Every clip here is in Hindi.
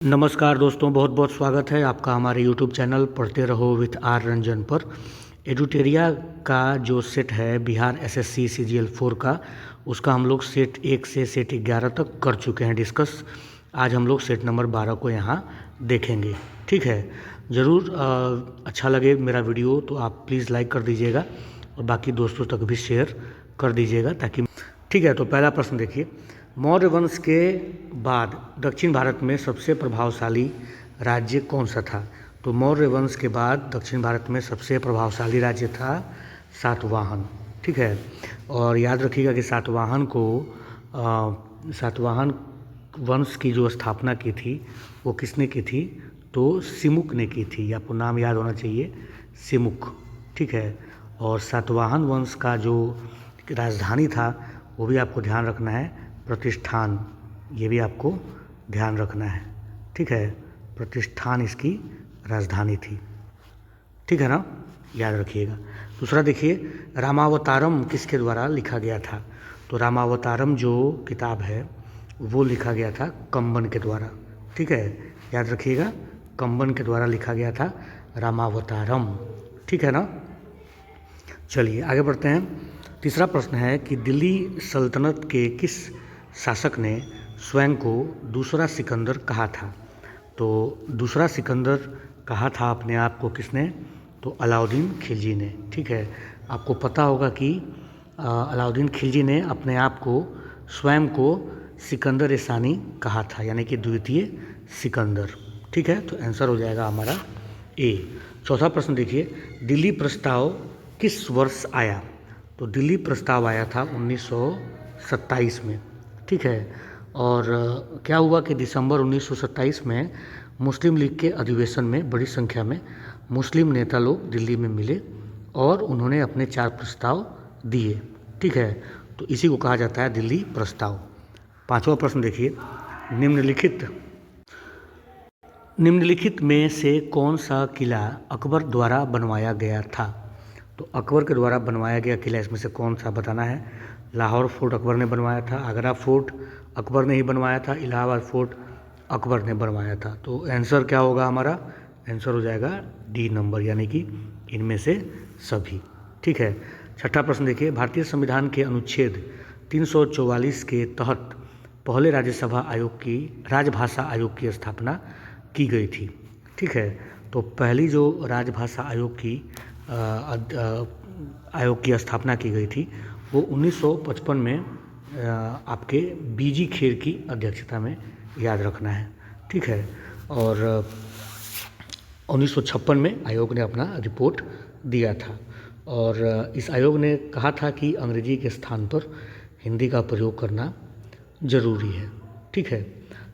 नमस्कार दोस्तों, बहुत बहुत स्वागत है आपका हमारे YouTube चैनल पढ़ते रहो विथ आर रंजन पर। एडुटेरिया का जो सेट है बिहार एसएससी CGL 4 का, उसका हम लोग सेट 1 से सेट 11 तक कर चुके हैं डिस्कस। आज हम लोग सेट नंबर 12 को यहाँ देखेंगे। ठीक है, ज़रूर अच्छा लगे मेरा वीडियो तो आप प्लीज़ लाइक कर दीजिएगा और बाकी दोस्तों तक भी शेयर कर दीजिएगा ताकि। ठीक है, तो पहला प्रश्न देखिए, मौर्य वंश के बाद दक्षिण भारत में सबसे प्रभावशाली राज्य कौन सा था? तो मौर्य वंश के बाद दक्षिण भारत में सबसे प्रभावशाली राज्य था सातवाहन। ठीक है, और याद रखिएगा कि सातवाहन वंश की जो स्थापना की थी वो किसने की थी? तो सिमुक ने की थी। आपको नाम याद होना चाहिए, सिमुक। ठीक है, और सातवाहन वंश का जो राजधानी था वो भी आपको ध्यान रखना है, प्रतिष्ठान। ये भी आपको ध्यान रखना है। ठीक है, प्रतिष्ठान इसकी राजधानी थी। ठीक है ना, याद रखिएगा। दूसरा देखिए, रामावतारम किसके द्वारा लिखा गया था? तो रामावतारम जो किताब है वो लिखा गया था कंबन के द्वारा। ठीक है, याद रखिएगा, कंबन के द्वारा लिखा गया था रामावतारम। ठीक है ना, चलिए आगे बढ़ते हैं। तीसरा प्रश्न है कि दिल्ली सल्तनत के किस शासक ने स्वयं को दूसरा सिकंदर कहा था? तो दूसरा सिकंदर कहा था अपने आप को किसने? तो अलाउद्दीन खिलजी ने। ठीक है, आपको पता होगा कि अलाउद्दीन खिलजी ने अपने आप को स्वयं को सिकंदर सानी कहा था, यानी कि द्वितीय सिकंदर। ठीक है, तो आंसर हो जाएगा हमारा ए। चौथा प्रश्न देखिए, दिल्ली प्रस्ताव किस वर्ष आया? तो दिल्ली प्रस्ताव आया था 1927 में। ठीक है, और क्या हुआ कि दिसंबर 1927 में मुस्लिम लीग के अधिवेशन में बड़ी संख्या में मुस्लिम नेता लोग दिल्ली में मिले और उन्होंने अपने 4 प्रस्ताव दिए। ठीक है, तो इसी को कहा जाता है दिल्ली प्रस्ताव। पांचवा प्रश्न देखिए, निम्नलिखित में से कौन सा किला अकबर द्वारा बनवाया गया था? तो अकबर के द्वारा बनवाया गया किला इसमें से कौन सा बताना है? लाहौर फोर्ट अकबर ने बनवाया था, आगरा फोर्ट अकबर ने ही बनवाया था, इलाहाबाद फोर्ट अकबर ने बनवाया था। तो आंसर क्या होगा हमारा? आंसर हो जाएगा डी नंबर, यानी कि इनमें से सभी। ठीक है, छठा प्रश्न देखिए, भारतीय संविधान के अनुच्छेद 344 के तहत पहले राजभाषा आयोग की स्थापना की गई थी। ठीक है, तो पहली जो राजभाषा आयोग की स्थापना की गई थी वो 1955 में आपके बीजी खेर की अध्यक्षता में, याद रखना है। ठीक है, और 1956 में आयोग ने अपना रिपोर्ट दिया था और इस आयोग ने कहा था कि अंग्रेजी के स्थान पर हिंदी का प्रयोग करना ज़रूरी है। ठीक है,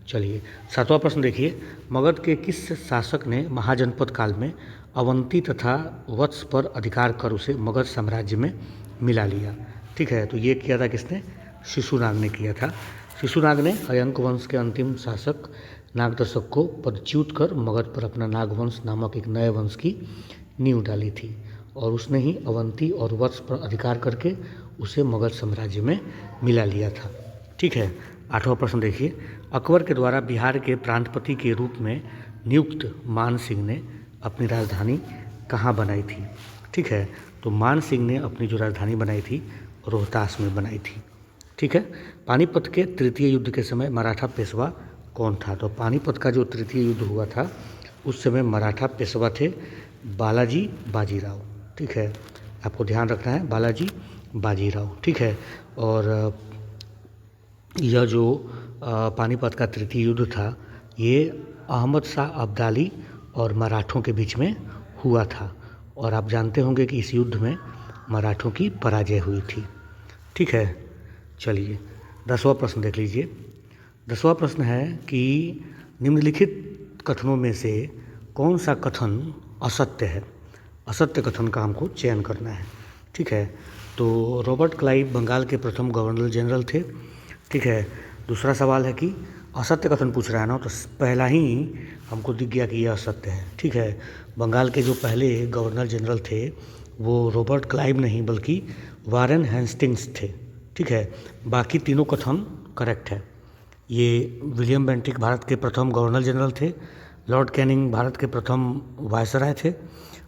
चलिए सातवां प्रश्न देखिए, मगध के किस शासक ने महाजनपद काल में अवंती तथा वत्स पर अधिकार कर उसे मगध साम्राज्य में मिला लिया? ठीक है, तो ये किया था किसने? शिशुनाग ने किया था। शिशुनाग ने हयंक वंश के अंतिम शासक नागदर्शक को पदच्युत कर मगध पर अपना नागवंश नामक एक नए वंश की नींव डाली थी और उसने ही अवंती और वत्स पर अधिकार करके उसे मगध साम्राज्य में मिला लिया था। ठीक है, आठवां प्रश्न देखिए, अकबर के द्वारा बिहार के प्रांतपति के रूप में नियुक्त मान सिंह ने अपनी राजधानी कहाँ बनाई थी? ठीक है, तो मान सिंह ने अपनी जो राजधानी बनाई थी रोहतास में बनाई थी। ठीक है, पानीपत के तृतीय युद्ध के समय मराठा पेशवा कौन था? तो पानीपत का जो तृतीय युद्ध हुआ था उस समय मराठा पेशवा थे बालाजी बाजीराव। ठीक है, आपको ध्यान रखना है, बालाजी बाजीराव। ठीक है, और यह जो पानीपत का तृतीय युद्ध था ये अहमद शाह अब्दाली और मराठों के बीच में हुआ था और आप जानते होंगे कि इस युद्ध में मराठों की पराजय हुई थी। ठीक है, चलिए 10वां प्रश्न देख लीजिए। 10वां प्रश्न है कि निम्नलिखित कथनों में से कौन सा कथन असत्य है? असत्य कथन का हमको चयन करना है। ठीक है, तो रॉबर्ट क्लाइव बंगाल के प्रथम गवर्नर जनरल थे। ठीक है, दूसरा सवाल है कि असत्य कथन पूछ रहा है ना, तो पहला ही हमको दिख गया कि यह असत्य है। ठीक है, बंगाल के जो पहले गवर्नर जनरल थे वो रॉबर्ट क्लाइव नहीं बल्कि वारेन हेस्टिंग्स थे। ठीक है, बाकी तीनों कथन करेक्ट है। ये विलियम बेंटिक भारत के प्रथम गवर्नर जनरल थे, लॉर्ड कैनिंग भारत के प्रथम वायसराय थे,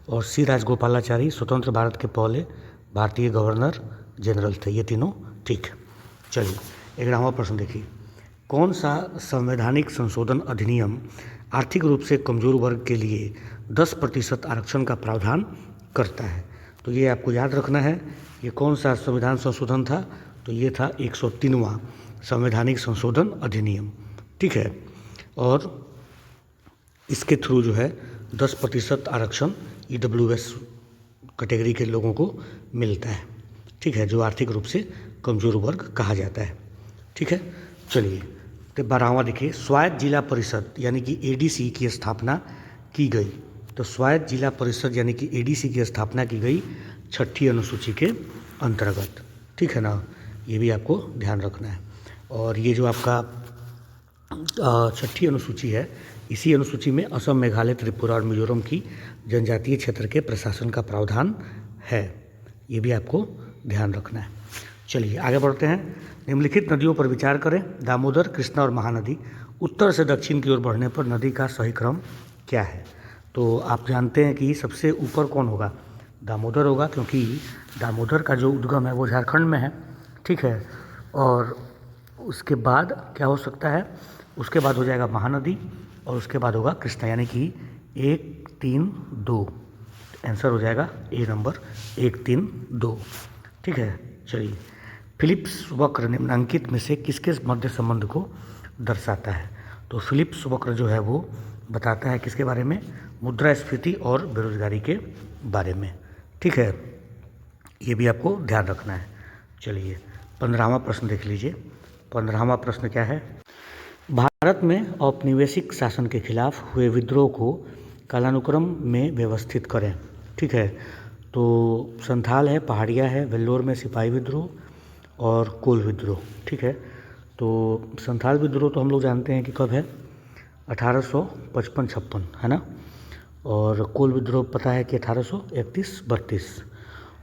और सी राजगोपालाचारी स्वतंत्र भारत के पहले भारतीय गवर्नर जनरल थे। ये तीनों ठीक है। चलिए 11वां प्रश्न देखिए, कौन सा संवैधानिक संशोधन अधिनियम आर्थिक रूप से कमजोर वर्ग के लिए 10% आरक्षण का प्रावधान करता है? तो ये आपको याद रखना है, ये कौन सा संविधान संशोधन था? तो ये था 103वां संवैधानिक संशोधन अधिनियम। ठीक है, और इसके थ्रू जो है 10% आरक्षण EWS कैटेगरी के लोगों को मिलता है। ठीक है, जो आर्थिक रूप से कमजोर वर्ग कहा जाता है। ठीक है, चलिए तो 12वां देखिए, स्वायत्त जिला परिषद यानी कि ADC की स्थापना की गई। तो स्वायत्त जिला परिषद यानी कि ADC की स्थापना की गई 6ठी अनुसूची के अंतर्गत। ठीक है ना, ये भी आपको ध्यान रखना है। और ये जो आपका 6ठी अनुसूची है, इसी अनुसूची में असम, मेघालय, त्रिपुरा और मिजोरम की जनजातीय क्षेत्र के प्रशासन का प्रावधान है। ये भी आपको ध्यान रखना है। चलिए आगे बढ़ते हैं। निम्नलिखित नदियों पर विचार करें। दामोदर, कृष्णा और महानदी उत्तर से दक्षिण की ओर बढ़ने पर नदी का सही क्रम क्या है? तो आप जानते हैं कि सबसे ऊपर कौन होगा? दामोदर होगा, क्योंकि दामोदर का जो उद्गम है वो झारखंड में है। ठीक है, और उसके बाद क्या हो सकता है? उसके बाद हो जाएगा महानदी और उसके बाद होगा कृष्णा, यानी कि 1, 3, 2। आंसर हो जाएगा ए नंबर 1, 3, 2। ठीक है, चलिए फिलिप्स वक्र निम्नलिखित में से किसके मध्य संबंध को दर्शाता है? तो फिलिप्स वक्र जो है वो बताता है किसके बारे में? मुद्रास्फीति और बेरोजगारी के बारे में। ठीक है, ये भी आपको ध्यान रखना है। चलिए 15वां प्रश्न देख लीजिए। 15वां प्रश्न क्या है? भारत में औपनिवेशिक शासन के खिलाफ हुए विद्रोह को कालानुक्रम में व्यवस्थित करें। ठीक है, तो संथाल है, पहाड़िया है, वेल्लोर में सिपाही विद्रोह और कोल विद्रोह। ठीक है, तो संथाल विद्रोह तो हम लोग जानते हैं कि कब है? 1855-56 है ना, और कोल विद्रोह पता है कि 1831-32,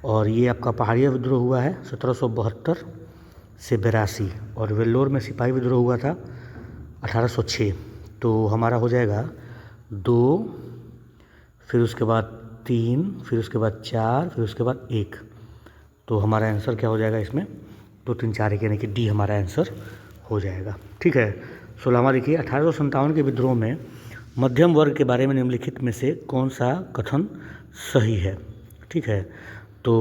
और ये आपका पहाड़िया विद्रोह हुआ है 1772 से 82, और वेल्लोर में सिपाही विद्रोह हुआ था 1806। तो हमारा हो जाएगा 2, फिर उसके बाद 3, फिर उसके बाद 4, फिर उसके बाद 1। तो हमारा आंसर क्या हो जाएगा इसमें? 2, 3, 4, 1 यानी कि डी हमारा आंसर हो जाएगा। ठीक है, 16वां देखिए, 1857 के विद्रोह में मध्यम वर्ग के बारे में निम्नलिखित में से कौन सा कथन सही है? ठीक है, तो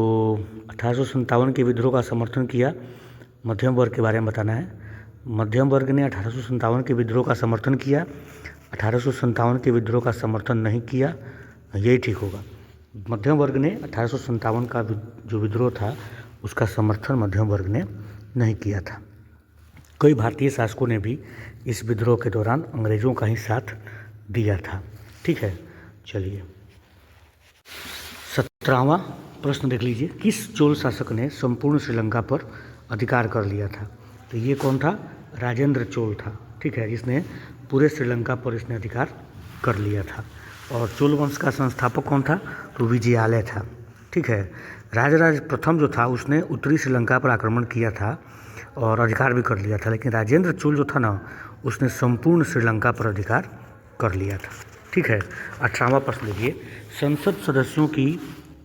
1857 के विद्रोह का समर्थन किया, मध्यम वर्ग के बारे में बताना है। मध्यम वर्ग ने 1857 के विद्रोह का समर्थन किया, 1857 के विद्रोह का समर्थन नहीं किया, यही ठीक होगा। मध्यम वर्ग ने 1857 का जो विद्रोह था उसका समर्थन मध्यम वर्ग ने नहीं किया था। कई भारतीय शासकों ने भी इस विद्रोह के दौरान अंग्रेजों का ही साथ दिया था। ठीक है, चलिए 17वां प्रश्न देख लीजिए, किस चोल शासक ने संपूर्ण श्रीलंका पर अधिकार कर लिया था? तो ये कौन था? राजेंद्र चोल था। ठीक है, जिसने पूरे श्रीलंका पर इसने अधिकार कर लिया था। और चोल वंश का संस्थापक कौन था? तो विजयालय था। ठीक है, राजराज प्रथम जो था उसने उत्तरी श्रीलंका पर आक्रमण किया था और अधिकार भी कर लिया था, लेकिन राजेंद्र चोल जो था ना, उसने संपूर्ण श्रीलंका पर अधिकार कर लिया था। ठीक है, 18वां प्रश्न देखिए, संसद सदस्यों की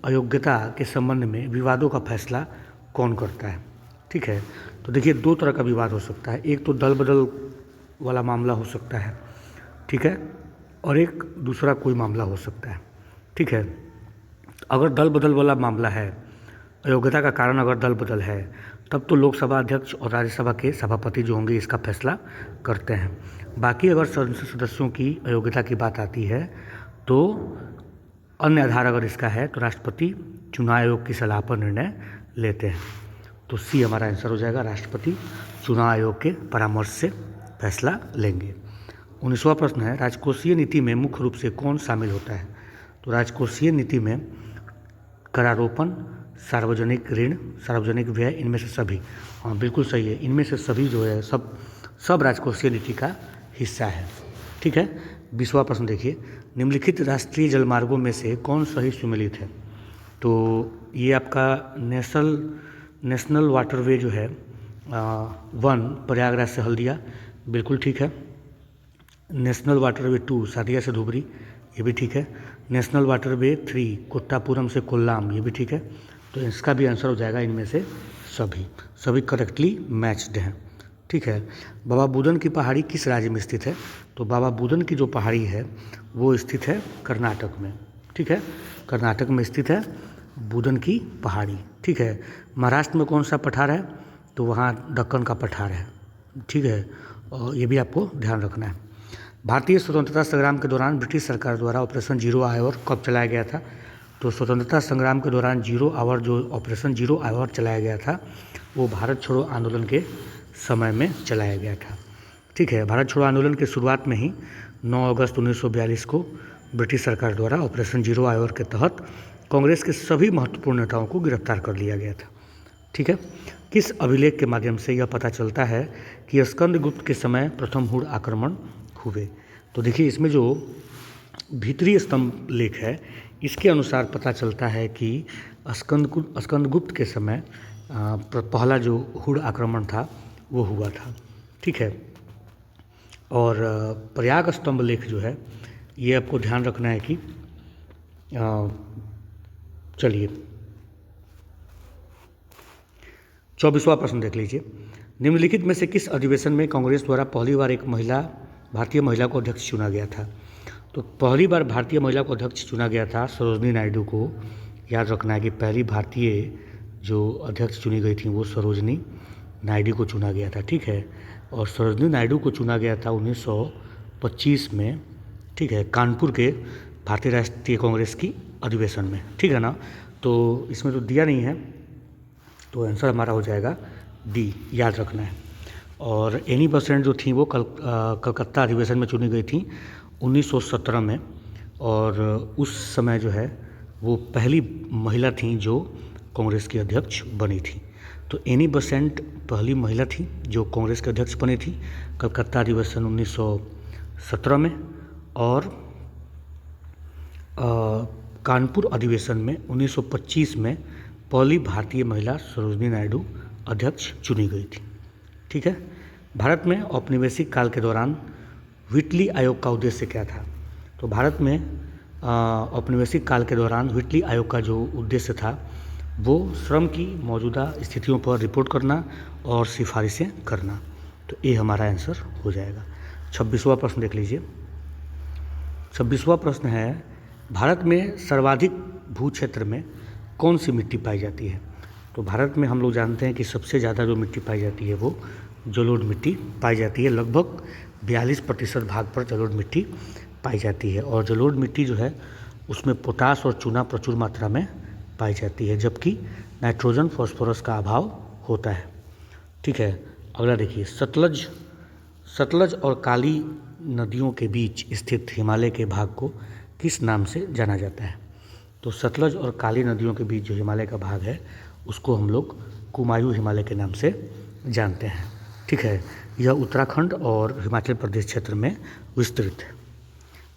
अयोग्यता के संबंध में विवादों का फैसला कौन करता है? ठीक है, तो देखिए 2 तरह का विवाद हो सकता है। एक तो दल बदल वाला मामला हो सकता है, ठीक है, और एक दूसरा कोई मामला हो सकता है। ठीक है, अगर दल बदल वाला मामला है, अयोग्यता का कारण अगर दल बदल है, तब तो लोकसभा अध्यक्ष और राज्यसभा के सभापति जो होंगे इसका फैसला करते हैं। बाकी अगर संसद सदस्यों की अयोग्यता की बात आती है तो अन्य आधार अगर इसका है तो राष्ट्रपति चुनाव आयोग की सलाह पर निर्णय लेते हैं। तो सी हमारा आंसर हो जाएगा, राष्ट्रपति चुनाव आयोग के परामर्श से फैसला लेंगे। 19वां प्रश्न है, राजकोषीय नीति में मुख्य रूप से कौन शामिल होता है? तो राजकोषीय नीति में करारोपण, सार्वजनिक ऋण, सार्वजनिक व्यय, इनमें से सभी। हाँ बिल्कुल सही है, इनमें से सभी जो है सब राजकोषीय नीति का हिस्सा है। ठीक है, 20वां प्रश्न देखिए, निम्नलिखित राष्ट्रीय जलमार्गों में से कौन सही सुमेलित है? तो ये आपका नेशनल वाटरवे जो है 1 प्रयागराज से हल्दिया, बिल्कुल ठीक है। नेशनल वाटरवे 2 सादिया से धुबरी, ये भी ठीक है। नेशनल वाटरवे 3 कोट्टापुरम से कोल्लाम, ये भी ठीक है। तो इसका भी आंसर हो जाएगा इनमें से सभी, सभी करेक्टली मैच्ड हैं। ठीक है। बाबा बुदन की पहाड़ी किस राज्य में स्थित है? तो बाबा बुदन की जो पहाड़ी है वो स्थित है कर्नाटक में। ठीक है, कर्नाटक में स्थित है बुदन की पहाड़ी। ठीक है। महाराष्ट्र में कौन सा पठार है? तो वहाँ दक्कन का पठार है। ठीक है, और ये भी आपको ध्यान रखना है। भारतीय स्वतंत्रता संग्राम के दौरान ब्रिटिश सरकार द्वारा ऑपरेशन जीरो आवर कब चलाया गया था? तो स्वतंत्रता संग्राम के दौरान जीरो आवर जो ऑपरेशन जीरो आवर चलाया गया था वो भारत छोड़ो आंदोलन के समय में चलाया गया था। ठीक है, भारत छोड़ो आंदोलन के शुरुआत में ही 9 अगस्त 1942 को ब्रिटिश सरकार द्वारा ऑपरेशन जीरो आवर के तहत कांग्रेस के सभी महत्वपूर्ण नेताओं को गिरफ्तार कर लिया गया था। ठीक है। किस अभिलेख के माध्यम से यह पता चलता है कि स्कंदगुप्त के समय प्रथम हुड़ आक्रमण हुए? तो देखिए, इसमें जो भीतरी स्तंभ लेख है इसके अनुसार पता चलता है कि स्कंदगुप्त के समय पहला जो हुड़ आक्रमण था वो हुआ था। ठीक है। और प्रयाग स्तंभ लेख जो है ये आपको ध्यान रखना है कि चलिए 24वां प्रश्न देख लीजिए। निम्नलिखित में से किस अधिवेशन में कांग्रेस द्वारा पहली बार एक भारतीय महिला को अध्यक्ष चुना गया था? तो पहली बार भारतीय महिला को अध्यक्ष चुना गया था सरोजनी नायडू को। याद रखना है कि पहली भारतीय जो अध्यक्ष चुनी गई थी वो सरोजनी नायडू को चुना गया था। ठीक है, और सरोजनी नायडू को चुना गया था 1925 में। ठीक है, कानपुर के भारतीय राष्ट्रीय कांग्रेस की अधिवेशन में। ठीक है ना, तो इसमें तो दिया नहीं है, तो आंसर हमारा हो जाएगा डी, याद रखना है। और एनी बेसेंट जो थी वो कलकत्ता अधिवेशन में चुनी गई थी 1917 में, और उस समय जो है वो पहली महिला थी जो कांग्रेस की अध्यक्ष बनी थी। तो एनी बेसेंट पहली महिला थी जो कांग्रेस के अध्यक्ष बनी थी कलकत्ता अधिवेशन 1917 में, और कानपुर अधिवेशन में 1925 में पहली भारतीय महिला सरोजनी नायडू अध्यक्ष चुनी गई थी। ठीक है। भारत में औपनिवेशिक काल के दौरान व्हिटली आयोग का उद्देश्य क्या था? तो भारत में औपनिवेशिक काल के दौरान व्हिटली आयोग का जो उद्देश्य था वो श्रम की मौजूदा स्थितियों पर रिपोर्ट करना और सिफारिशें करना। तो ये हमारा आंसर हो जाएगा। 26वां प्रश्न देख लीजिए। 26वां प्रश्न है, भारत में सर्वाधिक भू क्षेत्र में कौन सी मिट्टी पाई जाती है? तो भारत में हम लोग जानते हैं कि सबसे ज़्यादा जो मिट्टी पाई जाती है वो जलोढ़ मिट्टी पाई जाती है। लगभग 42% भाग पर जलोढ़ मिट्टी पाई जाती है, और जलोढ़ मिट्टी जो है उसमें पोटास और चूना प्रचुर मात्रा में पाई जाती है, जबकि नाइट्रोजन फॉस्फोरस का अभाव होता है। ठीक है। अगला देखिए, सतलज और काली नदियों के बीच स्थित हिमालय के भाग को किस नाम से जाना जाता है? तो सतलज और काली नदियों के बीच जो हिमालय का भाग है उसको हम लोग कुमायूं हिमालय के नाम से जानते हैं। ठीक है, यह उत्तराखंड और हिमाचल प्रदेश क्षेत्र में विस्तृत है।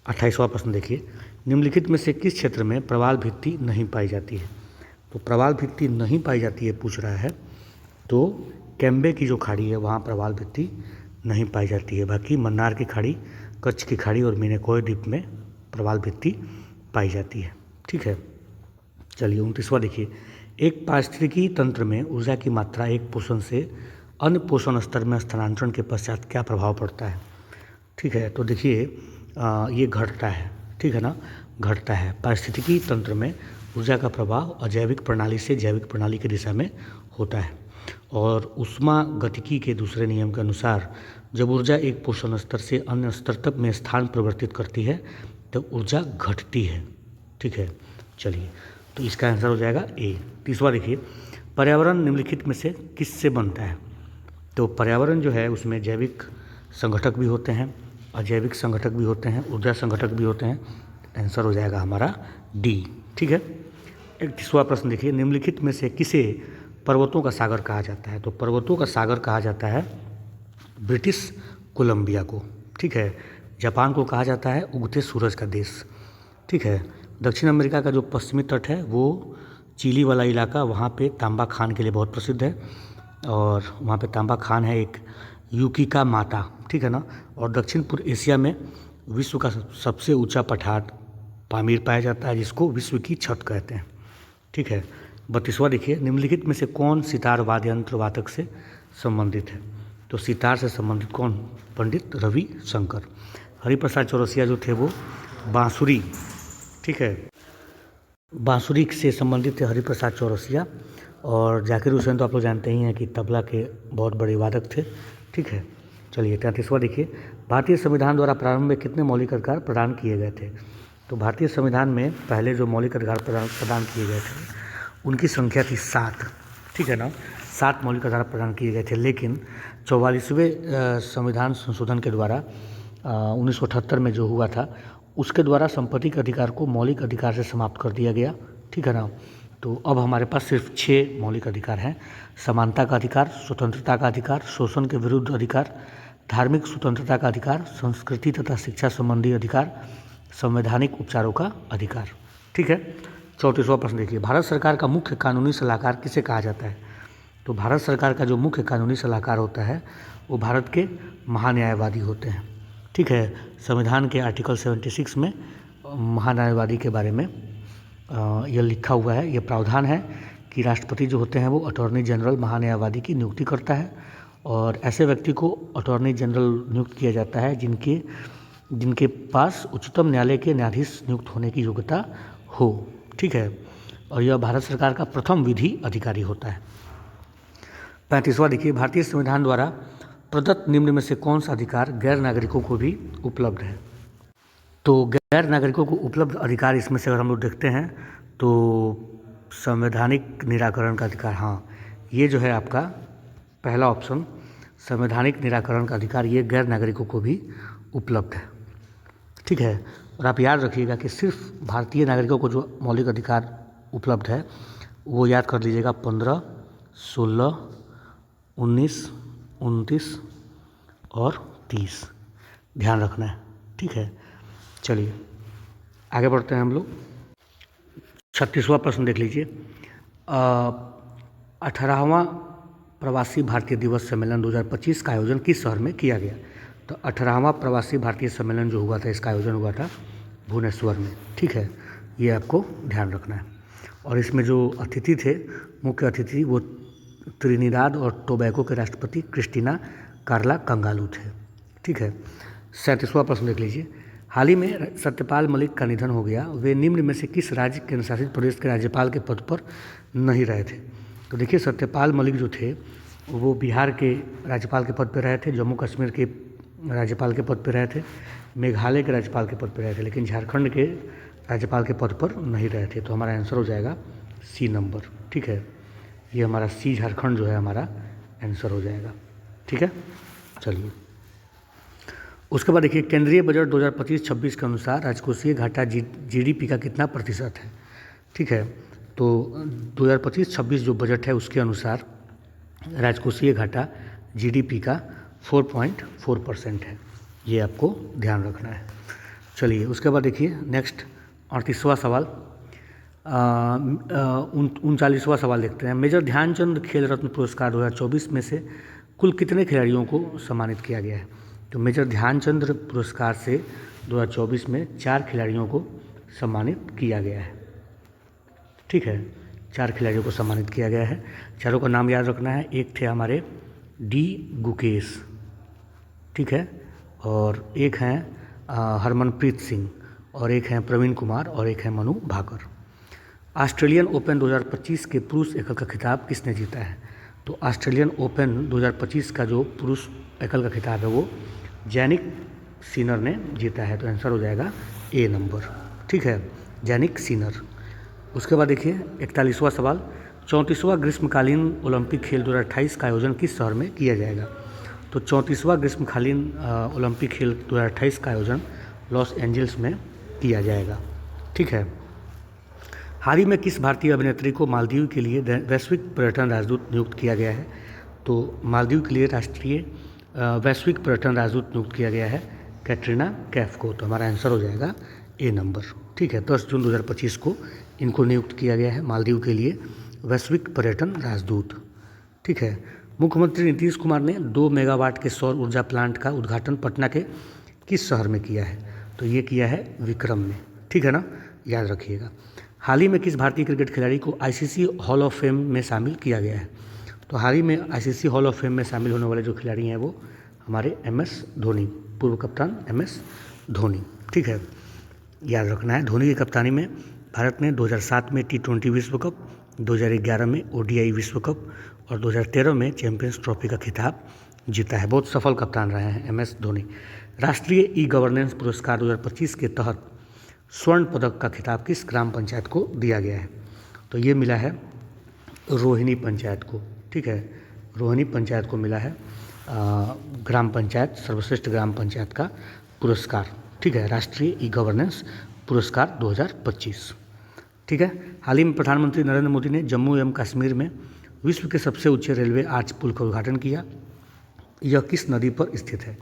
28वां प्रश्न देखिए, निम्नलिखित में से किस क्षेत्र में प्रवाल भित्ति नहीं पाई जाती है? तो प्रवाल भित्ति नहीं पाई जाती है पूछ रहा है, तो कैम्बे की जो खाड़ी है वहाँ प्रवाल भित्ति नहीं पाई जाती है। बाकी मन्नार की खाड़ी, कच्छ की खाड़ी और मिनिकॉय द्वीप में प्रवाल भित्ति पाई जाती है। ठीक है। चलिए 29वां देखिए, एक पारिस्थितिकी तंत्र में ऊर्जा की मात्रा एक पोषण से अन्य पोषण स्तर में स्थानांतरण के पश्चात क्या प्रभाव पड़ता है? ठीक है, तो देखिए ये घटता है। ठीक है ना, घटता है। पारिस्थितिकी तंत्र में ऊर्जा का प्रभाव अजैविक प्रणाली से जैविक प्रणाली की दिशा में होता है, और ऊष्मा गतिकी के दूसरे नियम के अनुसार जब ऊर्जा एक पोषण स्तर से अन्य स्तर तक में स्थान परिवर्तित करती है तब ऊर्जा घटती है। ठीक है। चलिए, तो इसका आंसर हो जाएगा ए। 30वां देखिए, पर्यावरण निम्नलिखित में से किससे बनता है? तो पर्यावरण जो है उसमें जैविक संगठक भी होते हैं, अजैविक संगठक भी होते हैं, ऊर्जा संगठक भी होते हैं। आंसर हो जाएगा हमारा डी। ठीक है। 31वां प्रश्न देखिए, निम्नलिखित में से किसे पर्वतों का सागर कहा जाता है? तो पर्वतों का सागर कहा जाता है ब्रिटिश कोलंबिया को। ठीक है। जापान को कहा जाता है उगते सूरज का देश। ठीक है। दक्षिण अमेरिका का जो पश्चिमी तट है वो चिली वाला इलाका, वहाँ पे तांबा खान के लिए बहुत प्रसिद्ध है, और वहाँ पे तांबा खान है एक युकिका माता, ठीक है ना। और दक्षिण पूर्व एशिया में विश्व का सबसे ऊंचा पठार पामीर पाया जाता है, जिसको विश्व की छत कहते हैं, ठीक है। 32वां देखिए, निम्नलिखित में से कौन सितार वाद्य यंत्र वादक से संबंधित है? तो सितार से संबंधित कौन? पंडित रवि शंकर। हरिप्रसाद चौरसिया जो थे वो बांसुरी, ठीक है, बांसुरी से संबंधित थे हरिप्रसाद चौरसिया। और जाकिर हुसैन तो आप लोग जानते ही हैं कि तबला के बहुत बड़े वादक थे, ठीक है। चलिए 33वां देखिए, भारतीय संविधान द्वारा प्रारंभ में कितने मौलिक अधिकार प्रदान किए गए थे? तो भारतीय संविधान में पहले जो मौलिक अधिकार प्रदान किए गए थे उनकी संख्या थी 7, ठीक है ना। 7 मौलिक अधिकार प्रदान किए गए थे, लेकिन 44वें संविधान संशोधन के द्वारा 1978 में जो हुआ था उसके द्वारा संपत्ति के अधिकार को मौलिक अधिकार से समाप्त कर दिया गया, ठीक है ना। तो अब हमारे पास सिर्फ 6 मौलिक अधिकार हैं: समानता का अधिकार, स्वतंत्रता का अधिकार, शोषण के विरुद्ध अधिकार, धार्मिक स्वतंत्रता का अधिकार, संस्कृति तथा शिक्षा संबंधी अधिकार, संवैधानिक उपचारों का अधिकार, ठीक है। 34वां प्रश्न देखिए, भारत सरकार का मुख्य कानूनी सलाहकार किसे कहा जाता है? तो भारत सरकार का जो मुख्य कानूनी सलाहकार होता है वो भारत के महान्यायवादी होते हैं, ठीक है। संविधान के आर्टिकल 76 में महान्यायवादी के बारे में यह लिखा हुआ है, यह प्रावधान है कि राष्ट्रपति जो होते हैं वो अटॉर्नी जनरल महान्यायवादी की नियुक्ति करता है, और ऐसे व्यक्ति को अटॉर्नी जनरल नियुक्त किया जाता है जिनके पास उच्चतम न्यायालय के न्यायाधीश नियुक्त होने की योग्यता हो, ठीक है। और यह भारत सरकार का प्रथम विधि अधिकारी होता है। 35वां देखिए, भारतीय संविधान द्वारा प्रदत्त निम्न में से कौन सा अधिकार गैर नागरिकों को भी उपलब्ध है? तो गैर नागरिकों को उपलब्ध अधिकार इसमें से अगर हम लोग देखते हैं तो संवैधानिक निराकरण का अधिकार, हाँ, ये जो है आपका पहला ऑप्शन, संवैधानिक निराकरण का अधिकार, ये गैर नागरिकों को भी उपलब्ध है, ठीक है। और आप याद रखिएगा कि सिर्फ भारतीय नागरिकों को जो मौलिक अधिकार उपलब्ध है वो याद कर लीजिएगा, 15, 16, 19, 29 और 30 ध्यान रखना है, ठीक है। चलिए आगे बढ़ते हैं हम लोग। 36वां प्रश्न देख लीजिए, 18वां प्रवासी भारतीय दिवस सम्मेलन 2025 का आयोजन किस शहर में किया गया? तो 18वां प्रवासी भारतीय सम्मेलन जो हुआ था इसका आयोजन हुआ था भुवनेश्वर में, ठीक है, ये आपको ध्यान रखना है। और इसमें जो अतिथि थे, मुख्य अतिथि, वो त्रिनिदाद और टोबैगो के राष्ट्रपति क्रिस्टीना कार्ला कंगालू थे, ठीक है। 37वां प्रश्न देख लीजिए, हाल ही में सत्यपाल मलिक का निधन हो गया, वे निम्न में से किस राज्य केंद्र शासित प्रदेश के राज्यपाल के पद पर नहीं रहे थे? तो देखिए, सत्यपाल मलिक जो थे वो बिहार के राज्यपाल के पद पर रहे थे, जम्मू कश्मीर के राज्यपाल के पद पर रहे थे, मेघालय के राज्यपाल के पद पर रहे थे, लेकिन झारखंड के राज्यपाल के पद पर नहीं रहे थे। तो हमारा आंसर हो जाएगा सी नंबर, ठीक है। ये हमारा सी, झारखंड जो है हमारा आंसर हो जाएगा, ठीक है। चलिए उसके बाद देखिए, केंद्रीय बजट 2025-26 के अनुसार राजकोषीय घाटा जीडीपी का कितना प्रतिशत है? ठीक है, तो 2025-26 जो बजट है उसके अनुसार राजकोषीय घाटा जीडीपी का 4.4% है, ये आपको ध्यान रखना है। चलिए उसके बाद देखिए नेक्स्ट 38वां सवाल, 39वां सवाल देखते हैं। मेजर ध्यानचंद खेल रत्न पुरस्कार 2024 में से कुल कितने खिलाड़ियों को सम्मानित किया गया है? तो मेजर ध्यानचंद पुरस्कार से 2024 में 4 खिलाड़ियों को सम्मानित किया गया है, ठीक है, 4 खिलाड़ियों को सम्मानित किया गया है। चारों का नाम याद रखना है, एक थे हमारे डी गुकेश, ठीक है, और एक हैं हरमनप्रीत सिंह, और एक हैं प्रवीण कुमार, और एक हैं मनु भाकर। ऑस्ट्रेलियन ओपन 2025 के पुरुष एकल का खिताब किसने जीता है? तो ऑस्ट्रेलियन ओपन 2025 का जो पुरुष एकल का खिताब है वो जैनिक सिनर ने जीता है, तो आंसर हो जाएगा ए नंबर, ठीक है, जैनिक सिनर। उसके बाद देखिए 41वां सवाल, 34वां ग्रीष्मकालीन ओलंपिक खेल 2028 का आयोजन किस शहर में किया जाएगा? तो 34वां ग्रीष्मकालीन ओलंपिक खेल 2028 का आयोजन लॉस एंजल्स में किया जाएगा, ठीक है। हाल ही में किस भारतीय अभिनेत्री को मालदीव के लिए वैश्विक पर्यटन राजदूत नियुक्त किया गया है? तो मालदीव के लिए राष्ट्रीय वैश्विक पर्यटन राजदूत नियुक्त किया गया है कैटरीना कैफ को, तो हमारा आंसर हो जाएगा ए नंबर, ठीक है। 10 जून 2025 को इनको नियुक्त किया गया है मालदीव के लिए वैश्विक पर्यटन राजदूत, ठीक है। मुख्यमंत्री नीतीश कुमार ने 2 मेगावाट के सौर ऊर्जा प्लांट का उद्घाटन पटना के किस शहर में किया है? तो ये किया है विक्रम में, ठीक है ना, याद रखिएगा। हाल ही में किस भारतीय क्रिकेट खिलाड़ी को आईसीसी हॉल ऑफ फेम में शामिल किया गया है? तो हाल ही में आईसीसी हॉल ऑफ फेम में शामिल होने वाले जो खिलाड़ी हैं वो हमारे एमएस धोनी, पूर्व कप्तान एमएस धोनी, ठीक है, याद रखना है। धोनी की कप्तानी में भारत ने 2007 में T20 विश्व कप, 2011 में ODI विश्व कप और 2013 में चैंपियंस ट्रॉफी का खिताब जीता है। बहुत सफल कप्तान रहे हैं एमएस धोनी। राष्ट्रीय ई गवर्नेंस पुरस्कार 2025 के तहत स्वर्ण पदक का खिताब किस ग्राम पंचायत को दिया गया है? तो ये मिला है रोहिणी पंचायत को, ठीक है, रोहिणी पंचायत को मिला है ग्राम पंचायत, सर्वश्रेष्ठ ग्राम पंचायत का पुरस्कार, ठीक है, राष्ट्रीय ई गवर्नेंस पुरस्कार 2025, ठीक है। हाल ही में प्रधानमंत्री नरेंद्र मोदी ने जम्मू एवं कश्मीर में विश्व के सबसे ऊंचे रेलवे आर्च पुल का उद्घाटन किया। यह किस नदी पर स्थित है?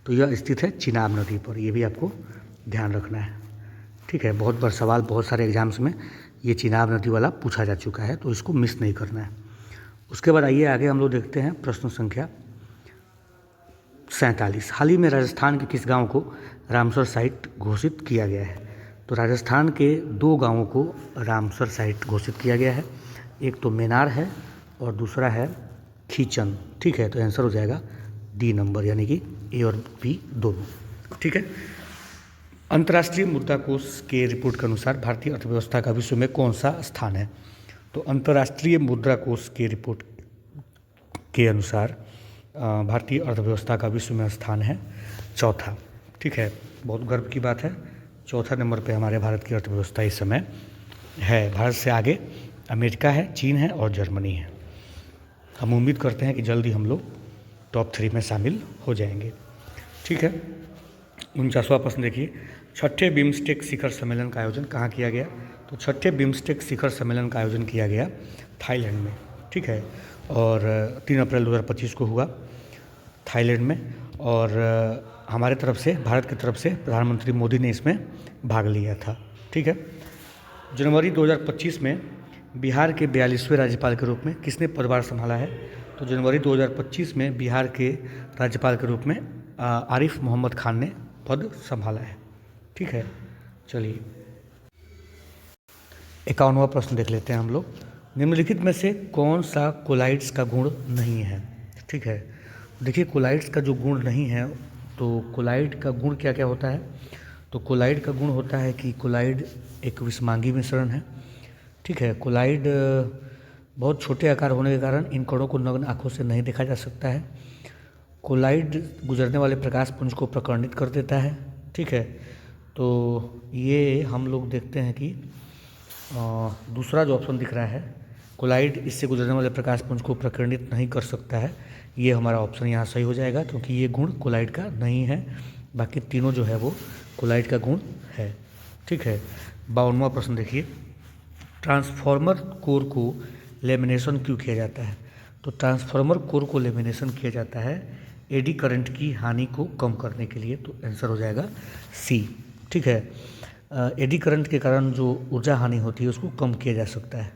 तो यह स्थित है चिनाब नदी पर, ये भी आपको ध्यान रखना है, ठीक है। बहुत बार सवाल बहुत सारे एग्जाम्स में ये चिनाब नदी वाला पूछा जा चुका है, तो इसको मिस नहीं करना है। उसके बाद आइए आगे हम लोग देखते हैं प्रश्न संख्या 47। हाल ही में राजस्थान के किस गांव को रामसर साइट घोषित किया गया है? तो राजस्थान के 2 गांवों को रामसर साइट घोषित किया गया है। एक तो मेनार है और दूसरा है खीचन, ठीक है। तो आंसर हो जाएगा डी नंबर, यानी कि ए और बी दोनों, ठीक है। अंतर्राष्ट्रीय मुद्रा कोष के रिपोर्ट के अनुसार भारतीय अर्थव्यवस्था का विश्व में कौन सा स्थान है? तो अंतर्राष्ट्रीय मुद्रा कोष के रिपोर्ट के अनुसार भारतीय अर्थव्यवस्था का विश्व में स्थान है चौथा, ठीक है। बहुत गर्व की बात है, चौथा नंबर पे हमारे भारत की अर्थव्यवस्था इस समय है। भारत से आगे अमेरिका है, चीन है और जर्मनी है। हम उम्मीद करते हैं कि जल्दी हम लोग टॉप 3 में शामिल हो जाएंगे, ठीक है। 49वां प्रश्न देखिए, छठे बिम्स्टेक शिखर सम्मेलन का आयोजन कहाँ किया गया? तो छठे बिम्स्टेक शिखर सम्मेलन का आयोजन किया गया थाईलैंड में, ठीक है, और 3 अप्रैल 2025 को हुआ थाईलैंड में। और हमारे तरफ से, भारत की तरफ से प्रधानमंत्री मोदी ने इसमें भाग लिया था, ठीक है। जनवरी 2025 में बिहार के 42वें राज्यपाल के रूप में किसने पदभार संभाला है? तो जनवरी 2025 में बिहार के राज्यपाल के रूप में आरिफ मोहम्मद खान ने पद संभाला है, ठीक है। चलिए 51वां प्रश्न देख लेते हैं हम लोग। निम्नलिखित में से कौन सा कोलाइड्स का गुण नहीं है? ठीक है, देखिए कोलाइड्स का जो गुण नहीं है, तो कोलाइड का गुण क्या क्या होता है? तो कोलाइड का गुण होता है कि कोलाइड एक विषमांगी मिश्रण है, ठीक है। कोलाइड बहुत छोटे आकार होने के कारण इन कणों को नग्न आँखों से नहीं देखा जा सकता है। कोलाइड गुजरने वाले प्रकाश पुंज को प्रकर्णित कर देता है, ठीक है। तो ये हम लोग देखते हैं कि दूसरा जो ऑप्शन दिख रहा है, कोलाइड इससे गुजरने वाले प्रकाश पुंज को प्रकर्णित नहीं कर सकता है, ये हमारा ऑप्शन यहाँ सही हो जाएगा, क्योंकि ये गुण कोलाइड का नहीं है। बाकी तीनों जो है वो कोलाइड का गुण है, ठीक है। 52वां प्रश्न देखिए, ट्रांसफार्मर कोर को लेमिनेशन क्यों किया जाता है? तो ट्रांसफार्मर कोर को लेमिनेशन किया जाता है एडी करंट की हानि को कम करने के लिए। तो आंसर हो जाएगा सी, ठीक है। एडी करंट के कारण जो ऊर्जा हानि होती है उसको कम किया जा सकता है,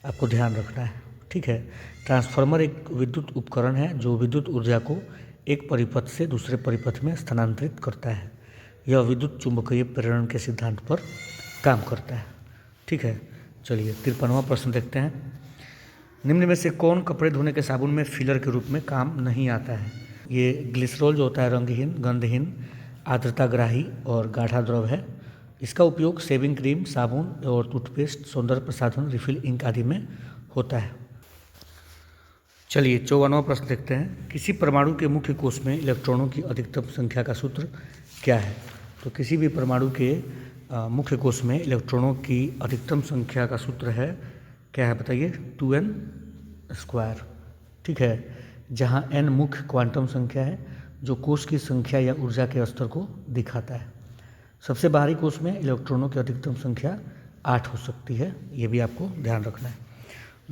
आपको ध्यान रखना है, ठीक है। ट्रांसफार्मर एक विद्युत उपकरण है जो विद्युत ऊर्जा को एक परिपथ से दूसरे परिपथ में स्थानांतरित करता है। यह विद्युत चुंबकीय प्रेरण के सिद्धांत पर काम करता है, ठीक है। चलिए 53वां प्रश्न देखते हैं। निम्न में से कौन कपड़े धोने के साबुन में फिलर के रूप में काम नहीं आता है? ये ग्लिसरॉल जो होता है रंगहीन, गंधहीन, आर्द्रताग्राही और गाढ़ा द्रव है। इसका उपयोग शेविंग क्रीम, साबुन और टूथपेस्ट, सौंदर्य प्रसाधन, रिफिल इंक आदि में होता है। चलिए 54वां प्रश्न देखते हैं। किसी परमाणु के मुख्य कोश में इलेक्ट्रॉनों की अधिकतम संख्या का सूत्र क्या है? तो किसी भी परमाणु के मुख्य कोश में इलेक्ट्रॉनों की अधिकतम संख्या का सूत्र है, क्या है बताइए? 2n², ठीक है। जहाँ n मुख्य क्वांटम संख्या है जो कोश की संख्या या ऊर्जा के स्तर को दिखाता है। सबसे बाहरी कोश में इलेक्ट्रॉनों की अधिकतम संख्या 8 हो सकती है, ये भी आपको ध्यान रखना है।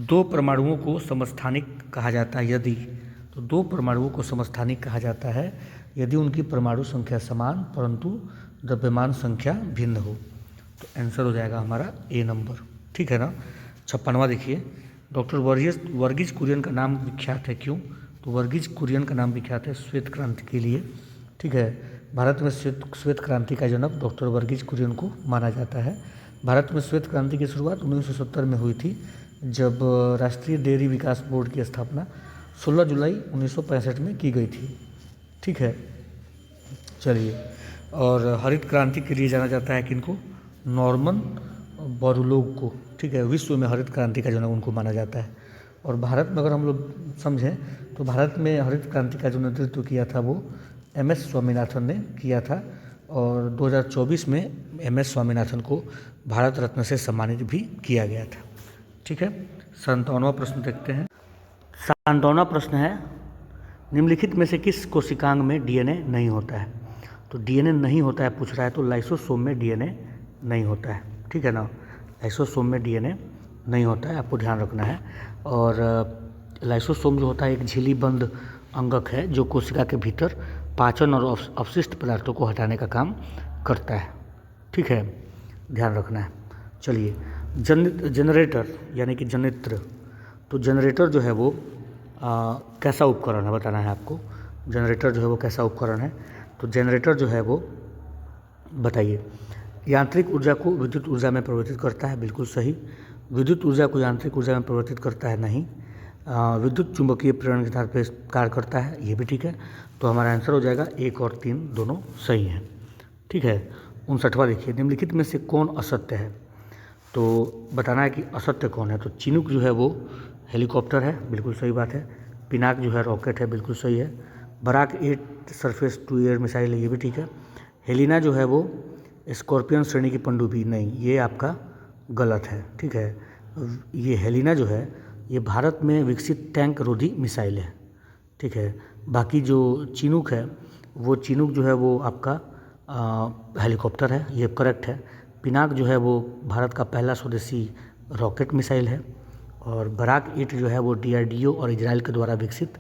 2 परमाणुओं को समस्थानिक कहा जाता है यदि, तो 2 परमाणुओं को समस्थानिक कहा जाता है यदि उनकी परमाणु संख्या समान परंतु द्रव्यमान संख्या भिन्न हो। तो आंसर हो जाएगा हमारा ए नंबर, ठीक है ना। 56वां देखिए, डॉक्टर वर्गीज कुरियन का नाम विख्यात है क्यों? तो वर्गीज कुरियन का नाम विख्यात है श्वेत क्रांति के लिए। ठीक है, भारत में श्वेत क्रांति का जनक डॉक्टर वर्गीज कुरियन को माना जाता है। भारत में श्वेत क्रांति की शुरुआत 1970 में हुई थी, जब राष्ट्रीय डेयरी विकास बोर्ड की स्थापना 16 जुलाई 1965 में की गई थी। ठीक है, चलिए, और हरित क्रांति के लिए जाना जाता है किनको? नॉर्मन बोरलॉग को। ठीक है, विश्व में हरित क्रांति का जनक उनको माना जाता है। और भारत में अगर हम लोग समझें तो भारत में हरित क्रांति का जो नेतृत्व किया था वो MS स्वामीनाथन ने किया था, और 2024 में MS स्वामीनाथन को भारत रत्न से सम्मानित भी किया गया था। ठीक है, 57वां प्रश्न देखते हैं। 57वां प्रश्न है, निम्नलिखित में से किस कोशिकांग में DNA नहीं होता है? तो DNA नहीं होता है पूछ रहा है, तो लाइसोसोम में DNA नहीं होता है। ठीक है ना, लाइसोसोम में DNA नहीं होता है, आपको ध्यान रखना है। और लाइसोसोम जो होता है एक झिल्लीबंद अंगक है जो कोशिका के भीतर पाचन और अवशिष्ट पदार्थों को हटाने का काम करता है। ठीक है, ध्यान रखना है। चलिए, जनरेटर यानी कि जनित्र, तो जनरेटर जो है वो कैसा उपकरण है बताना है आपको। जनरेटर जो है वो कैसा उपकरण है? तो जनरेटर जो है वो बताइए, यांत्रिक ऊर्जा को विद्युत ऊर्जा में परिवर्तित करता है, बिल्कुल सही। विद्युत ऊर्जा को यांत्रिक ऊर्जा में परिवर्तित करता है, नहीं। विद्युत चुंबकीय प्रेरण के आधार पर कार्य करता है, ये भी ठीक है। तो हमारा आंसर हो जाएगा 1 और 3 दोनों सही हैं। ठीक है, 59वां देखिए, निम्नलिखित में से कौन असत्य है? तो बताना है कि असत्य कौन है। तो चिनूक जो है वो हेलीकॉप्टर है, बिल्कुल सही बात है। पिनाक जो है रॉकेट है, बिल्कुल सही है। Barak 8 surface to air missile है, ये भी ठीक है। हेलिना जो है वो स्कॉर्पियन श्रेणी की पनडुब्बी, नहीं, ये आपका गलत है। ठीक है, ये हेलिना जो है ये भारत में विकसित टैंक रोधी मिसाइल है। ठीक है, बाकी जो चिनूक है वो चिनूक जो है वो आपका हेलीकॉप्टर है, ये करेक्ट है। पिनाक जो है वो भारत का पहला स्वदेशी रॉकेट मिसाइल है। और बराक 8 जो है वो DRDO और इजराइल के द्वारा विकसित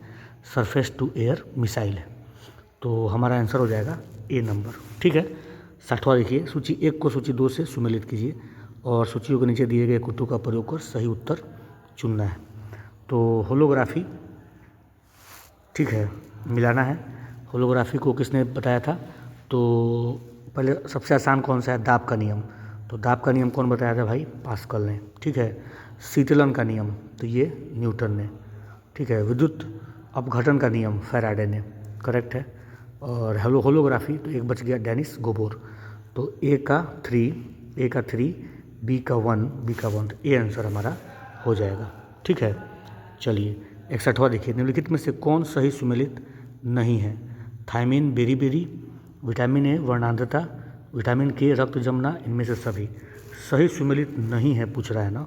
सरफेस टू एयर मिसाइल है। तो हमारा आंसर हो जाएगा A नंबर। ठीक है, 60वां देखिए, सूची 1 को सूची 2 से सुमेलित कीजिए और सूचियों के नीचे दिए गए कुत्तों का प्रयोग कर सही उत्तर चुनना है। तो होलोग्राफी, ठीक है, मिलाना है। होलोग्राफी को किसने बताया था? तो पहले सबसे आसान कौन सा है? दाब का नियम। तो दाब का नियम कौन बताया था भाई? पास्कल ने। ठीक है, शीतलन का नियम, तो ये न्यूटन ने। ठीक है, विद्युत अपघटन का नियम फैराडे ने, करेक्ट है। और होलोग्राफी, तो एक बच गया, डेनिस गोबोर। तो A का 3, B का 1, तो ये आंसर हमारा हो जाएगा। ठीक है, चलिए 61वां देखिए, निम्नलिखित में से कौन सही सुमेलित नहीं है? थायमिन, बेरी, विटामिन A वर्णांधता, विटामिन K रक्त जमना, इनमें से सभी सही सुमेलित नहीं है पूछ रहा है ना।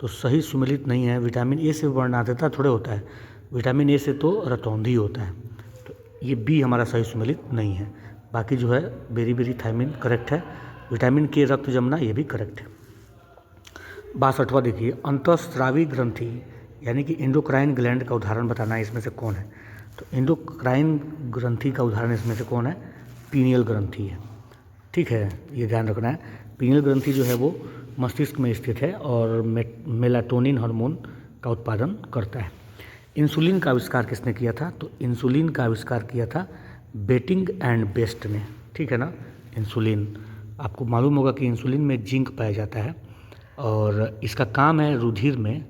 तो सही सुमेलित नहीं है। विटामिन A से वर्णांधता थोड़े होता है, विटामिन A से तो रतौंधी होता है। तो ये B हमारा सही सुमेलित नहीं है। बाकी जो है बेरी, थायमिन करेक्ट है। विटामिन K रक्त जमना, ये भी करेक्ट है। 62वां देखिए, अंतःस्रावी ग्रंथि यानी कि एंडोक्राइन ग्लैंड का उदाहरण बताना है, इसमें से कौन है? तो एंडोक्राइन ग्रंथि का उदाहरण इसमें से कौन है? पीनियल ग्रंथि है। ठीक है, ये ध्यान रखना है। पीनियल ग्रंथि जो है वो मस्तिष्क में स्थित है और मेलाटोनिन हार्मोन का उत्पादन करता है। इंसुलिन का आविष्कार किसने किया था? तो इंसुलिन का आविष्कार किया था बेटिंग एंड बेस्ट ने। ठीक है ना, इंसुलिन, आपको मालूम होगा कि इंसुलिन में जिंक पाया जाता है और इसका काम है रुधिर में,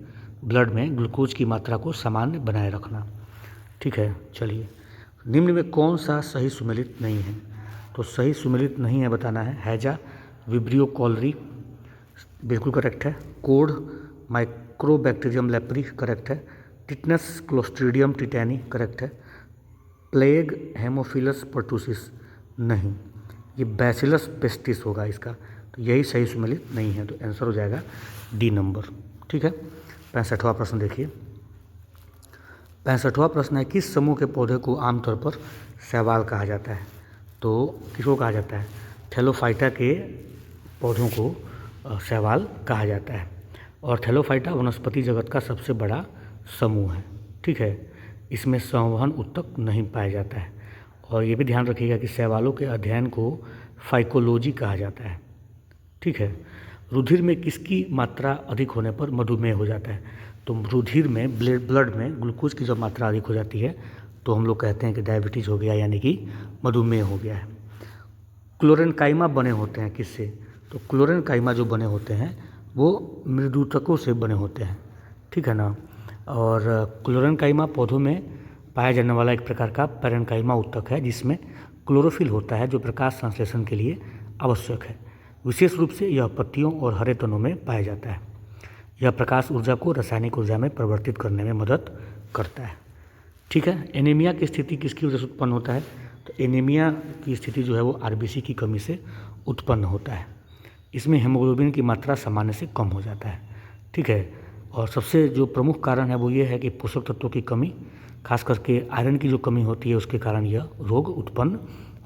ब्लड में ग्लूकोज की मात्रा को सामान्य बनाए रखना। ठीक है, चलिए, निम्न में कौन सा सही सुमेलित नहीं है? तो सही सुमेलित नहीं है बताना है। हैजा, विब्रियो कॉलरी, बिल्कुल करेक्ट है। कोड, माइक्रोबैक्टीरियम लेप्री, करेक्ट है। टिटनस, क्लोस्ट्रीडियम टिटैनी, करेक्ट है। प्लेग, हेमोफिलस पर्टूसिस, नहीं, ये बैसिलस पेस्टिस होगा इसका। तो यही सही सुमेलित नहीं है, तो आंसर हो जाएगा D नंबर। ठीक है, 65वां प्रश्न देखिए। 65वां प्रश्न है, किस समूह के पौधे को आमतौर पर शैवाल कहा जाता है? तो किसको कहा जाता है? थैलोफाइटा के पौधों को शैवाल कहा जाता है। और थैलोफाइटा वनस्पति जगत का सबसे बड़ा समूह है। ठीक है, इसमें संवहन ऊतक नहीं पाया जाता है। और ये भी ध्यान रखिएगा कि शैवालों के अध्ययन को फाइकोलॉजी कहा जाता है। ठीक है, रुधिर में किसकी मात्रा अधिक होने पर मधुमेह हो जाता है? तो रुधिर में ब्लड में ग्लूकोज की जब मात्रा अधिक हो जाती है तो हम लोग कहते हैं कि डायबिटीज़ हो गया, यानी कि मधुमेह हो गया है। क्लोरेनकाइमा बने होते हैं किससे? तो क्लोरेनकाइमा जो बने होते हैं वो मृदुतकों से बने होते हैं, ठीक है ना। और क्लोरेनकाइमा पौधों में पाया जाने वाला एक प्रकार का पैरेन्काइमा उत्तक है जिसमें क्लोरोफिल होता है जो प्रकाश संश्लेषण के लिए आवश्यक है। विशेष रूप से यह पत्तियों और हरे तनों में पाया जाता है। यह प्रकाश ऊर्जा को रासायनिक ऊर्जा में परिवर्तित करने में मदद करता है, ठीक है। एनीमिया की स्थिति किसकी वजह से उत्पन्न होता है? तो एनीमिया की स्थिति जो है वो आरबीसी की कमी से उत्पन्न होता है। इसमें हेमोग्लोबिन की मात्रा सामान्य से कम हो जाता है, ठीक है। और सबसे जो प्रमुख कारण है वो ये है कि पोषक तत्वों की कमी, खास करके आयरन की जो कमी होती है उसके कारण यह रोग उत्पन्न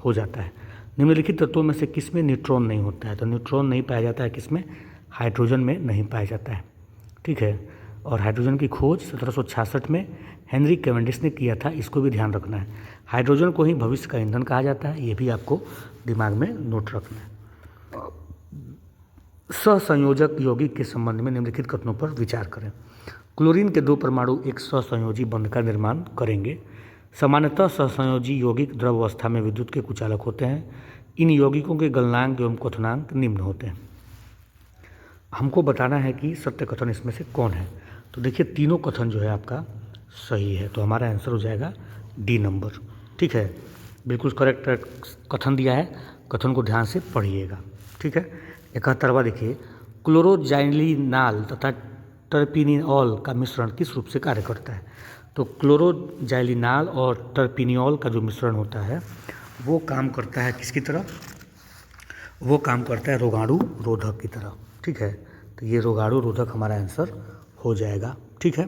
हो जाता है। निम्नलिखित तत्वों में से किसमें न्यूट्रॉन नहीं होता है? तो न्यूट्रॉन नहीं पाया जाता है किसमें? हाइड्रोजन में नहीं पाया जाता है, ठीक है। और हाइड्रोजन की खोज 1766 में हेनरी कैवेंडिश ने किया था, इसको भी ध्यान रखना है। हाइड्रोजन को ही भविष्य का ईंधन कहा जाता है, ये भी आपको दिमाग में नोट रखना है। सहसंयोजक यौगिक के संबंध में निम्नलिखित कथनों पर विचार करें। क्लोरीन के 2 परमाणु एक सहसंयोजी बंध का निर्माण करेंगे। सामान्यतः सहसंयोजी यौगिक द्रव अवस्था में विद्युत के कुचालक होते हैं। इन यौगिकों के गलनांक एवं क्वथनांक निम्न होते हैं। हमको बताना है कि सत्य कथन इसमें से कौन है। तो देखिए तीनों कथन जो है आपका सही है, तो हमारा आंसर हो जाएगा डी नंबर, ठीक है। बिल्कुल करेक्ट कथन दिया है, कथन को ध्यान से पढ़िएगा, ठीक है। 71वां देखिए, क्लोरोजाइलिनाल तथा टर्पिनिऑल का मिश्रण किस रूप से कार्य करता है? तो क्लोरोजाइलिनाल और टर्पिनिऑल का जो मिश्रण होता है वो काम करता है किसकी तरह? वो काम करता है रोगाणु रोधक की तरह, ठीक है। तो ये रोगाणु रोधक हमारा आंसर हो जाएगा, ठीक है।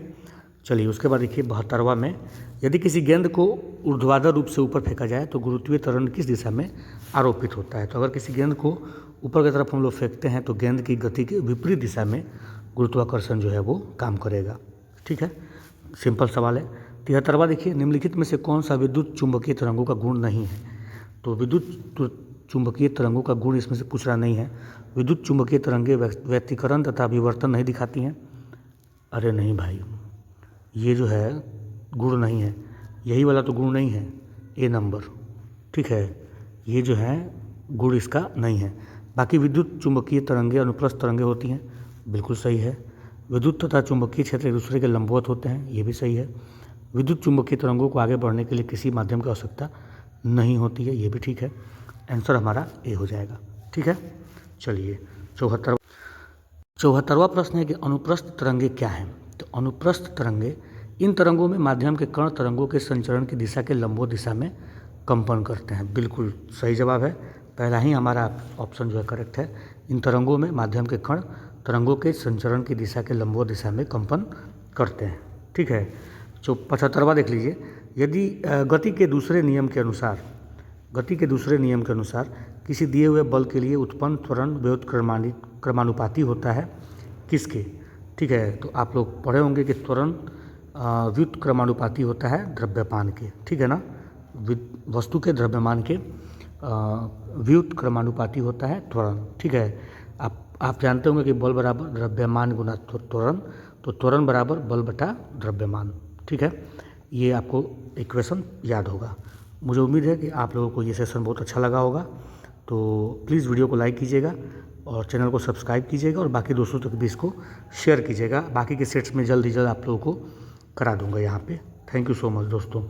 चलिए उसके बाद देखिए 72वां में, यदि किसी गेंद को ऊर्ध्वाधर रूप से ऊपर फेंका जाए तो गुरुत्वीय त्वरण किस दिशा में आरोपित होता है? तो अगर किसी गेंद को ऊपर की तरफ हम लोग फेंकते हैं तो गेंद की गति के विपरीत दिशा में गुरुत्वाकर्षण जो है वो काम करेगा, ठीक है। सिंपल सवाल है। 73वां देखिए, निम्नलिखित में से कौन सा विद्युत चुंबकीय तरंगों का गुण नहीं है? तो विद्युत चुंबकीय तरंगों का गुण इसमें से पूछ रहा नहीं है। विद्युत चुंबकीय तरंगें व्यतिकरण तथा विवर्तन नहीं दिखाती हैं। अरे नहीं भाई, ये जो है गुण नहीं है, यही वाला तो गुण नहीं है, ए नंबर, ठीक है। ये जो है गुण इसका नहीं है। बाकी विद्युत चुंबकीय तरंगें अनुप्रस्थ तरंगें होती हैं, बिल्कुल सही है। विद्युत तथा चुंबकीय क्षेत्र एक दूसरे के लंबवत होते हैं, ये भी सही है। विद्युत चुंबकीय तरंगों को आगे बढ़ने के लिए किसी माध्यम की आवश्यकता नहीं होती है, ये भी ठीक है। आंसर हमारा ए हो जाएगा, ठीक है। चलिए 74वां प्रश्न है कि अनुप्रस्थ तरंगे क्या हैं? तो अनुप्रस्थ तरंगे इन तरंगों में माध्यम के कण तरंगों के संचरण की दिशा के लंबवत दिशा में कंपन करते हैं, बिल्कुल सही जवाब है। पहला ही हमारा ऑप्शन जो है करेक्ट है। इन तरंगों में माध्यम के कण तरंगों के संचरण की दिशा के लंबवत दिशा में कंपन करते हैं, ठीक है। 75वां देख लीजिए, यदि गति के दूसरे नियम के अनुसार किसी दिए हुए बल के लिए उत्पन्न त्वरण व्युत्क्रमानुपाती होता है किसके? ठीक है, तो आप लोग पढ़े होंगे कि त्वरण व्युत्क्रमानुपाती होता है द्रव्यमान के, ठीक है ना। वस्तु के द्रव्यमान के व्युत्क्रमानुपाती होता है त्वरण, ठीक है। आप जानते होंगे कि बल बराबर द्रव्यमान गुना त्वरण, तो त्वरण बराबर बल बटा द्रव्यमान, ठीक है। ये आपको इक्वेशन याद होगा। मुझे उम्मीद है कि आप लोगों को ये सेशन बहुत अच्छा लगा होगा, तो प्लीज़ वीडियो को लाइक कीजिएगा और चैनल को सब्सक्राइब कीजिएगा और बाकी दोस्तों तक भी इसको शेयर कीजिएगा। बाकी के सेट्स में जल्द ही जल्द आप लोगों को करा दूंगा यहाँ पे। थैंक यू सो मच दोस्तों।